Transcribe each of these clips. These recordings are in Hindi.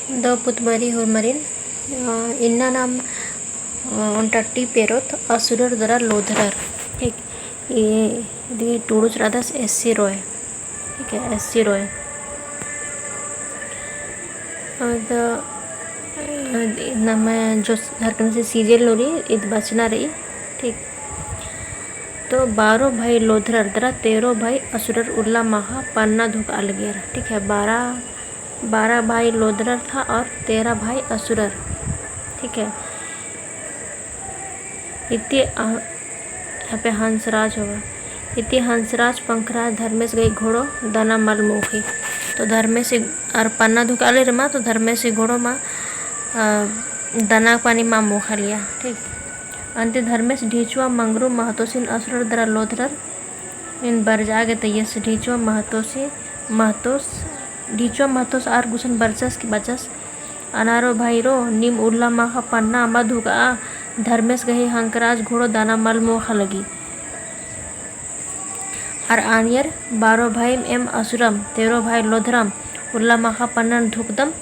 द पुतमरी हुरमरिन इन्ना नाम उन्टट्टी पेरोत असुरर दरा लोधरर। ठीक, ये टूडू राधस एस.सी. रॉय। ठीक है, एस.सी. रॉय ನಮ್ಮ जो झारखंड से सीजल लोरी इत बचना रही। ठीक, तो 12 भाई लोधरर दरा 13 भाई असुरर उल्ला महा पन्ना धुक अलगेर। ठीक है, 12 भाई लोधरर था और 13 भाई असुरर। ठीक है, इति यहाँ पे हंसराज होगा। इति हंसराज पंखराज धर्मेश गई घोड़ो दाना मलमुखी। तो धर्मेश और पन्ना धुकाले रे माँ, तो धर्मेश घोड़ो माँ दाना पानी माँ मुखा लिया। ठीक, अंत धर्मेश ढीचुआ मंगरू महतोसिन असुरर दरा लोधरर इन बरजागे तयस ढीचुआ महतोस आर गुसन बरचस की बचस अनारो भाईरो निम उल्ला माखा पन्ना अम्बा धुका धर्मेश गही हंकराज घोड़ो दाना मल मोखा लगी। और आनियर 12 भाई एम असुरम 13 भाई लोधरम उल्ला माखा पन्नन धुकदम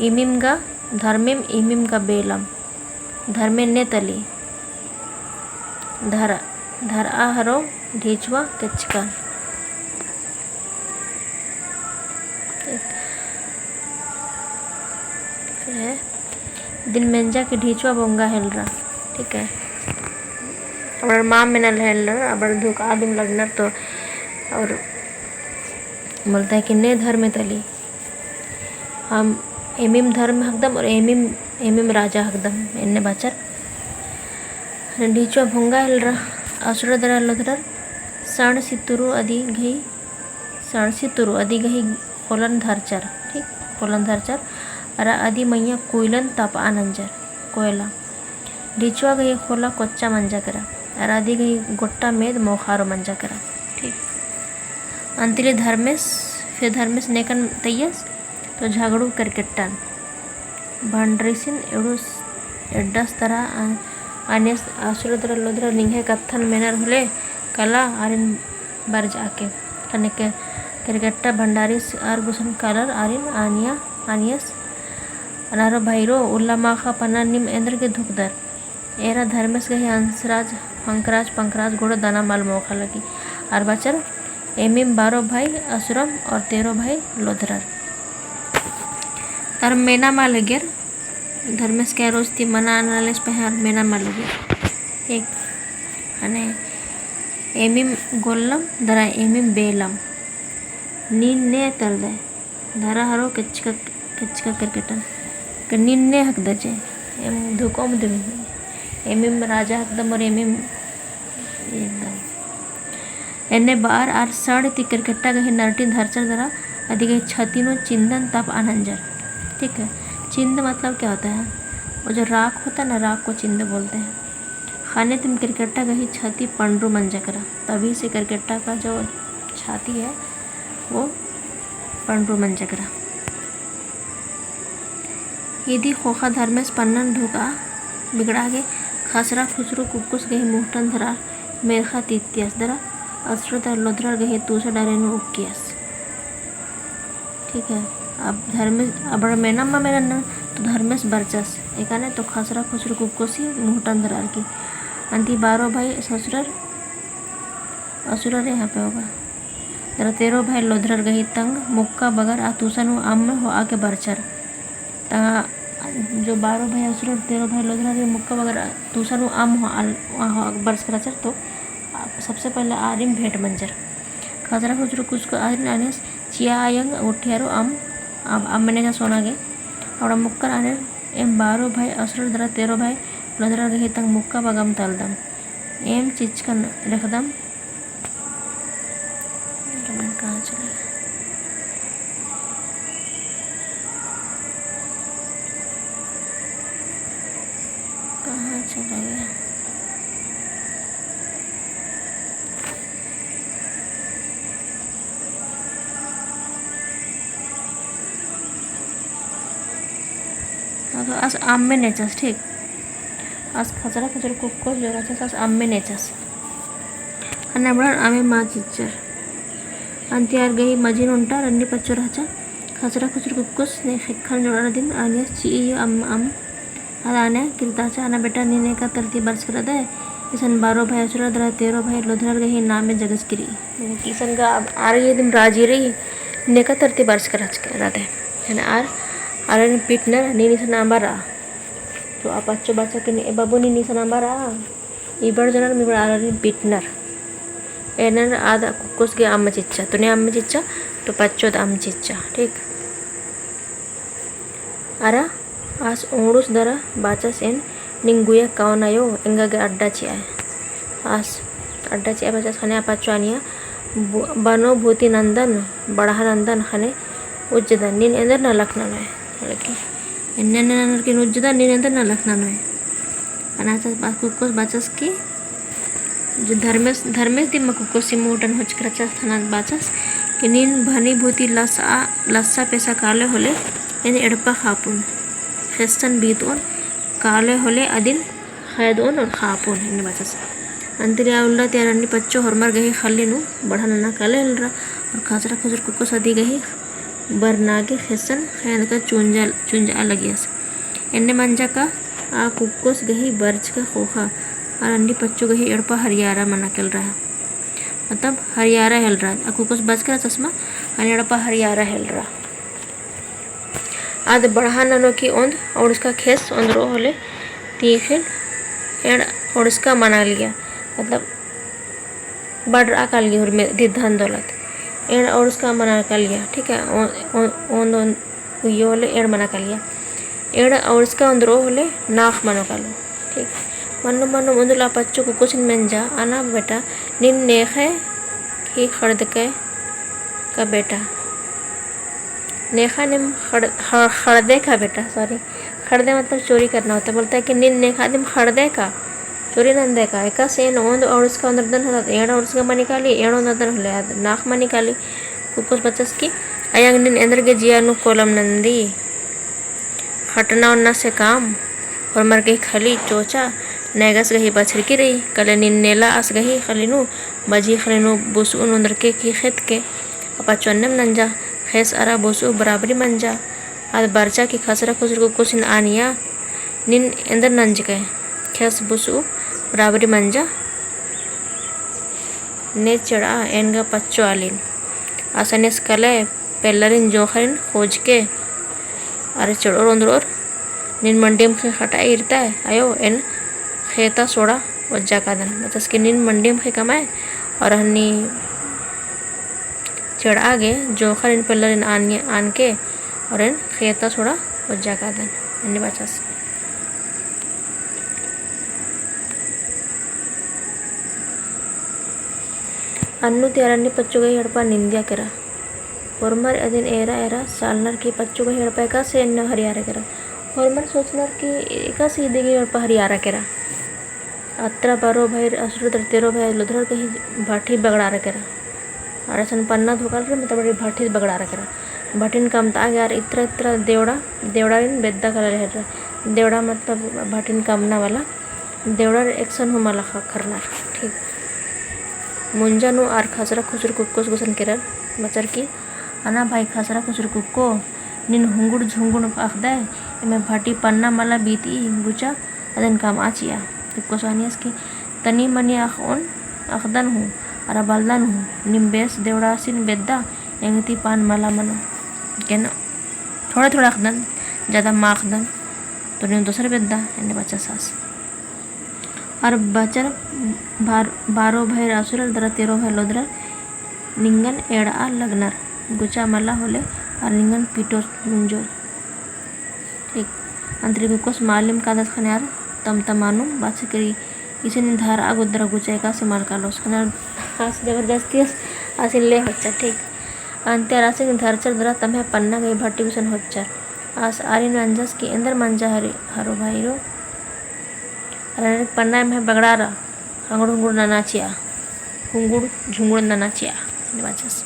इमिम गा धर्मेम इमिम गा बेलम धर्मे ने तली धर आहरो ढीचुआ कचका। फिर है दिन मेंजा के ढीचुआ बोंगा हेलरा। ठीक है, अब माम में नल हेलर अब धुक आदम लगनर तो और बोलता है कि ने धर्म तली हम एमिम धर्म हकदम और एमिम राजा हकदम इन्ने बचर ढीचुआ भोंगा हेलरा असुर दरा लोधरर सण सितुरु अदी गही खोलन धरचर। ठीक, खोलन धरचर अरा आदि मैया कोयलन तप आनंजर कोयला ढीचुआ गई खोला कोच्चा मंजा करा और आदि गई गोट्टा मेद मोखारो मंजा करा। ठीक, अंतिले धर्मेश नेकन तयस तो झगड़ू करकेट्टान भांड्रेसिन एडुस एड्डस तरह आनेस आसुर तरह लोधरा निंगे कत्थन मेनर हुले कला आरिन बरज आके कने के Kerketta भंडारिस are गुसन colour arene आनियस अनारो भाईरो Ulla माखा पन्ना निम इंद्र के धुकदर एरा धर्मेश गही हंकराज पंखराज घोड़ो दाना माल मोखा लगी और बचर एमिम 12 भाई असुरम और 13 भाई लोधरर और मेना माल लगे धर्मेश के रोज ती मना नालेस पहर मेना माल लगे। एक अने एमिम गोल्लम दरा एमिम बेलम नीन ने तल दे धरा हरो कचका करकेटन निन्ने हक दचे एम धुकोम दे एमिम राजा हकदम और एमिम एकदम एने बार आर सड़ ती करकेट्टा गही नरटी धरचर दरा आदि गही छतीनो चिंदन तप आनंजर। ठीक है, चिंद मतलब क्या होता है? वो जो राख होता है ना, राख को चिंद बोलते हैं। खाने तुम करकेट्टा गही छाती पंडरू मंजा करा, तभी से करकेट्टा का जो छाती है वो पंडरू मंजा करा। यदि खोखा धर्मेश पन्नन ढोका बिगड़ा गे खसरा खुसरू कुकुस गही मुहटन धरा मेरखा तीत्यस दरा अस्रुतर लोधरा गही तूसा डरेनु उक्कियस। ठीक है, अब धर्मेश अब मेना मा मेरा न तो धर्मेश बरचस एकाने तो खसरा खुसरू कुकुसी मुहटन धरार की अंति 12 भाई असुरर यहाँ पे होगा दरा 13 भाई लोधरर गही तंग मुक्का बगर आ तूसनु आम हो आके बरचर ता जो 12 भाई असुर 13 भाई लोधरा के मुक्का वगैरह दूसरा आम हो बरस कराचर तो सबसे पहले आरिम भेंट मंजर खजरा खुजरू कुछ को आरिन आनेस चिया आयंग उठियारो आम मैंने जा सोना गे और मुक्कर आने एम 12 भाई असुर दरा 13 भाई लोधरा के तंग मुक्का बगम तलदम एम चिचकन रखदम कहाँ चले चला गया। तो आज आम में नेचस। ठीक, आज खचरा खचर कुको जो आज आम में नेचस अन्ना बड़ा आमे मा चिच्चर अंतियार गई मजीन उंटा Ranni पच्चो Racha khasra khusur kukus ne khekhan jodana din anias ci am adane kirtacha ana beta nine का तरती बरस कर दे किसन 12 भाई असुर दरा 13 भाई लोधर गही नाम में जगस गिरी किसन का आ रही दिन राजी रही ने का तरती बरस कर दे है ना आर पिटनर नी निसन आंबारा तो आप अच्छो बाचा के बाबू नी निसन आंबारा इबड़ जनर मी बड़ आर पिटनर एनर आदा कुकुस के अम्म चिच्चा तूने अम्म चिच्चा तो पच्चोद अम्म चिच्चा ठीक अरा आज ओंडूस दरा बाचास एन निंगुया कावनायो एंगागे अड्डा चिया आज अड्डा चिया बाचास खाने आपच्चो आनिया बनो भूति नंदन बड़ा नंदन खाने उज्जदन नीन एंदर न लखना है लड़की एन्ने ननर की उज्जदन नीन एंदर न लखना है अनाचास बात कुकुस बाचास की जो धर्मेश दी मकुको सिमूटन होचक्रचा थाना बाचास कि नीन भनी भूति लस्सा पेसा काले होले इन एड़पा खापुन फेस्तन बीतोन काले होले अदिन खैदोन और खापुन इन बाचास अंतरिया उल्ला त्यारन्नी पच्चो हरमर गही खल्लीनु बढ़ा नना काले हलरा और खासरा खुजर कुको सदी गही बरनागे फेस्तन खैन का चुंजा लगियास एन्ने मंजा का आ कुकोस गही बर्ज का खोखा और अंडी पच्चों गही एड़पा हरियारा मना चल रहा है मतलब हरियारा हिल रहा है कुछ बच कर चश्मा और एड़पा हरियारा हिल रहा आद बढ़ा ननो की ओंद और उसका खेस ओंदरो होले तीखिन एड़ और उसका मना लिया मतलब बढ़ रहा का लिया और में धन दौलत एड़ और उसका मना कर लिया ठीक है ओंद ये होले एड़ मना कर लिया एड़ और उसका ओंदरो होले नाक मनो का लो ठीक मनु मनु मुंदुला पच्चो को कुछ मंजा आना बेटा निन नेखे की खर्द के का बेटा नेखा निम खर्दे का बेटा सॉरी खर्दे मतलब चोरी करना होता है बोलता है कि निन नेखा निम खर्दे का चोरी नंदे का एका से नोंद और उसका अंदरदन होला एड़ और उसका मनी काली एड़ अंदरदन होला नाक मनी काली कुछ बच्चस की अयंग निन अंदर के जिया नु कोलम नंदी हटना उन्ना से काम और मर गई खली चोचा नेगस गही बछर की रही कले निन्नेला अस गही खलिनु बजी खलिनु बुसु उंदर के की खेत के अपा चन्नम नंजा खेस अरा बुसु बराबरी मंजा आद बरचा की खसरा खुसर को कुछ आनिया निन अंदर नंज गए खेस बुसु बराबरी मंजा ने चढ़ा एनगा पच्चो आलिन आसनेस कले पेलरिन जोखरिन खोज के अरे चढ़ोर उंदरोर निन मंडीम के खटाई इरता है आयो एन खेता सोड़ा वज्जा का दन मतलब कि निन मंडीम के कमाए और हन्नी चढ़ आगे जोखर इन पल्लर इन आन के और इन खेता सोड़ा वज्जा का दन अन्य बचास अन्नु त्यारन्नी पच्चो गई हड़पा निंदिया करा होरमर अदिन एरा सालनर की पच्चो गई हड़पा का से अन्य हरियारा करा होरमर सोचनर की एका सीधे गई हड़पा हरियारा करा अत्रा 12 भाई असुर 13 भाई लोधर कही भाटी बगड़ा रखेरा और ऐसा पन्ना धोकाल रे मतलब बड़ी भाटी बगड़ा रखेरा भाटिन काम ता यार इतना देवड़ा इन बेद्दा कलर है देवड़ा मतलब भाटिन कामना वाला देवड़ा एक्शन हो माला करना ठीक मुंजा नु आर खसरा खुसर कुक्को गुसन केरल बचर की आना भाई खसरा खुसर कुक्को निन हुंगुड़ झुंगुड़ आखदा मैं भाटी पन्ना माला बीती गुचा अदन काम आचिया कुक्को सानियस की तनी मनी अखदन हूँ अरा बलदन हूँ निम्बेस देवड़ासिन बेद्दा एंगती पान माला मनो के न थोड़ा अखदन ज़्यादा माँ अखदन तो नहीं दूसरे बेद्दा एने बच्चा सास और बचर 12 भाई रासुर दरा 13 भाई लोदरा निंगन एड़ा लगनर गुचा माला होले और निंगन पीटो मुंजो ठीक अंतरी कुकोस मालिम का दस खाने यार तमानु बात करी इसे निर्धार आगुद्रा गुचाई का से माल कालो उसका खास जबरदस्ती आसिन ले होच्चा ठीक अंते रासिक धरचर दरा तम्हे पन्ना गई भट्टी गुसन होच्चा आस आरिन अंजस की अंदर मंजा हरो भाई रो अरे पन्ना में बगड़ा रहा हंगुड़ नानाचिया हुंगुड़ झुंगुड़ नानाचिया बाचस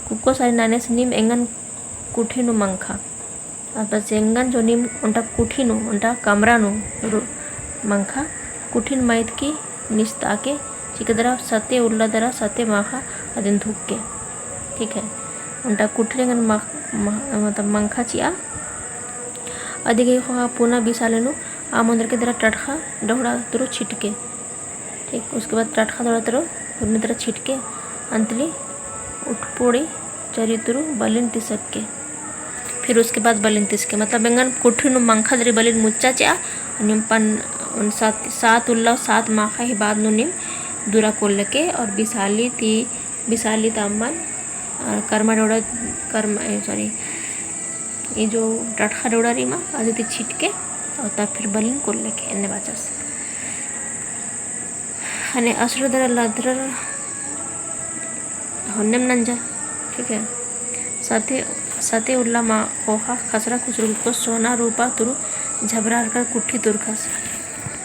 कुको सारी नाने से नीम एंगन कुठीनु मंखा अब एंगन जो नीम उनटा कुठीनु उनटा कमरानु मंखा कुठिन मैत की निस्ताके चिकदरा सत्य उल्लादरा सत्य माखा अदिन धुक के ठीक है उनटा कुठलेंगन मतलब मंखा चिया अधिक खोहा पुनः बिसालेनु आमंदर के तरह टटखा डहुड़ा तुरु छिटके। ठीक, उसके बाद टटखा दौड़ा तुरु पुनः तरह छिटके अंतली उठपोड़ी चरित्रु बलिन तिसक के। फिर उसके बाद बलिन तिसके मतलब बेंगन कुठिनु मंखा दरी बलिन मुच्चा चा निम पन उन सात उल्ला सात माखा ही बाद नु निम दूरा कोल के और बिसाली तामन कर्मा डोड़ा सॉरी ये जो टटखा डोड़ा रीमा आदित्य छिटके और तब फिर बलिन कोल के एने बाचास हने असुरदर लदर होन्नेम नंजा। ठीक है, साथे उल्ला मा कोहा खसरा खुचरू को सोना रूपा तुरु झबरार कर कुट्ठी तुरखस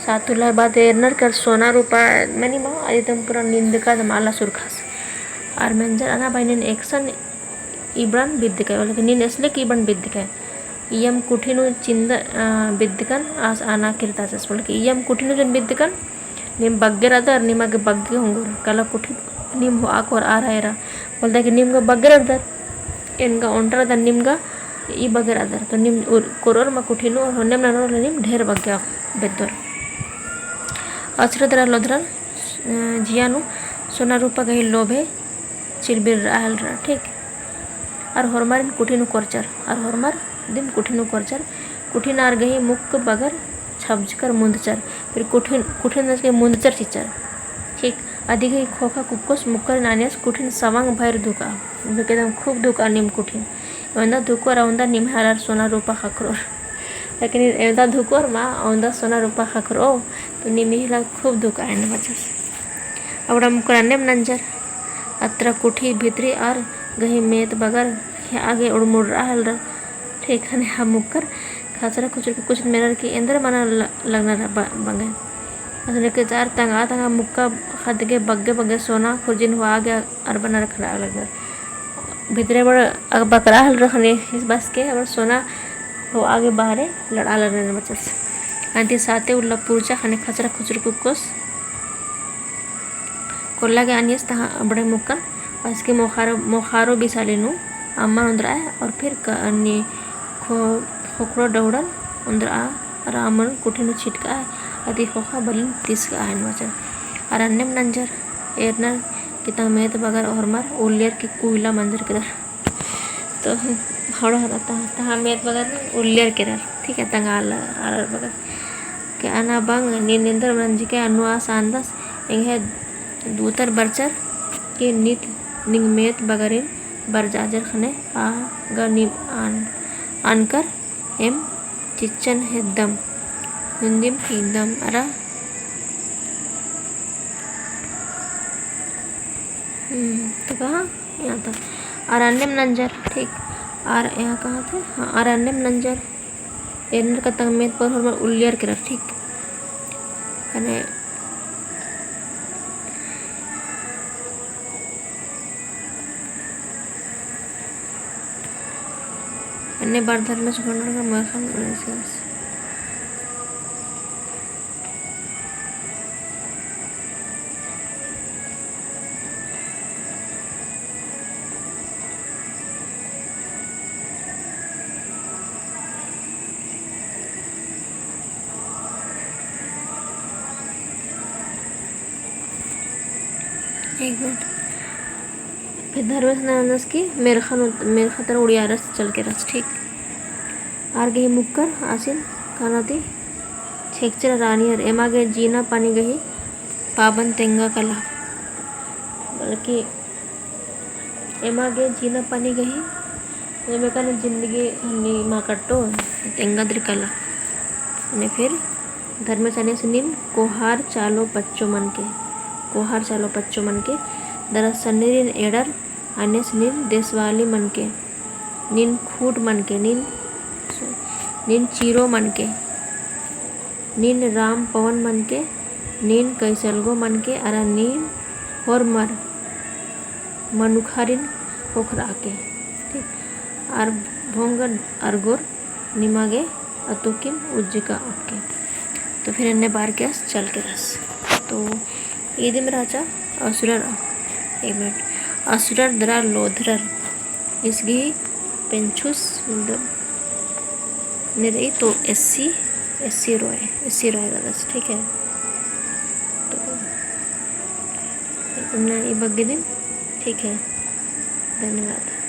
सात उल्ला बाद एरनर कर सोना रूपा मनी मा आदितम पूरा निंद का माला सुरखस और मंजर अना बाइनिन एक्शन इब्रान बिद्दिका बोले नीन असले की इब्रान बिद्दिका इयम कुठिनु चिंद बिद्दिकन आस आना किरताचस बोले कि इयम कुठिनु जन बिद्दिकन निम बग्गेरादर निमागे बग्गे होंगुर कला कुठी निम हो आकोर आ रहा है बोलता कि निम का बग्गेरादर इनका ओंटरा द निम का ई बग्गेरादर तो निम कोरोर मा कुठिनु और होन्नेम ननो निम ढेर बग्गे बेदर असरदरा लोधरल जियानु सोना रूपा गही लोभे चिलबिर रहल रहा। ठीक, और हरमारिन कुठिनु कोरचर और हरमार दिम कुठिनु कोरचर कुठिन आर गही मुक्क बगर छबजकर मुंदचर फिर कुठिन के मुंदचर चिचर। ठीक, अधिक ही खोखा कुक्कोस मुक्कर नानियस कुठिन सवांग भैर धुका एकदम खूब धुका निम कुठिन औंदा धुकोर औंदा निम हालार सोना रूपा खकरोर लेकिन औंदा धुकोर मा औंदा सोना रूपा खकरो तो निम हिला खूब धुका है बचस अबड़ा मुक्कर नेम नंजर अत्र कुठी भितरी और गही मेत बगर आगे उड़मुड़ रहा। ठीक है, हम मुक्कर खासरा कुछ मेरर की इंदर मना लगना बंगे असले के चार तंगा मुक्का खद के बग्गे सोना खुर्जिन हुआ गया और बना रखना लगा भीतरे बड़ बकरा हल रखने इस बस के और सोना हो आगे बाहरे लड़ा लड़ने बचस अंति साथे उल्ला पुरचा खाने खचरा खुचर कुकोस कोल्ला के आनियस तहा बड़े मुक्का उसके मोखारो बिसालेनु अम्मा उंदरा और फिर अन्य खोखरो डौड़न उंदरा रामन कुठिनु छिटका अति खोखा बलिन तिसका है वचन और अन्यम नंजर एरनर किता मेत बगर और मर उल्लियर की कुइला मंजर के तो हड़ो तहा मेत बगर उल्लियर के ठीक है तंगा आलर बगर के अना बंग निंदर मंजी के अनुआ सांदस इंगे दूतर बरचर के नित निंग मेत बगरिन बरजाजर खने आ ग निम आनकर एम चिच्चन है दम हिंदिम एकदम अरा तो कहाँ यहाँ था अरण्यम नंजर। ठीक, और यहाँ कहाँ थे हाँ अरण्यम नंजर एरनर का तंगमेत पर हर उल्लियर के रख। ठीक अने अन्य बार धर्म से भरने का मौका एक मिनट फिर धर्मस की मेरे खतर उड़िया रस चल के रस। ठीक, आर गही मुक्कर आसिन कानाती छेकचर रानियर एमागे जीना पानी गही पाबन तेंगा कला बल्कि एमागे जीना पानी गही एमेकाने जिंदगी हन्नी मा कट्टो तेंगा द्रि कला ने फिर धर्मचाने सुनिम कोहार चालो पच्चो मन के दरसन्निरिन एडर अन्य सुनिन देशवाली मन के निन खूट मन के निन चीरो मन के निन राम पवन मन के निन कैसलगो मन के अरा निन और मर मनुखारिन पोखरा के। ठीक, आर भोंग अरगोर निमागे अतुकिम उज्जिका ओके। तो फिर इन्ने बार के चल के रस तो ईदिम राजा असुरर एक मिनट असुरर दरा लोधरर इसगी पेंचुस मतलब निरई तो एस सी रॉय रदस, ठीक है। तो इतना ये बग्गे दिन, ठीक है। धन्यवाद।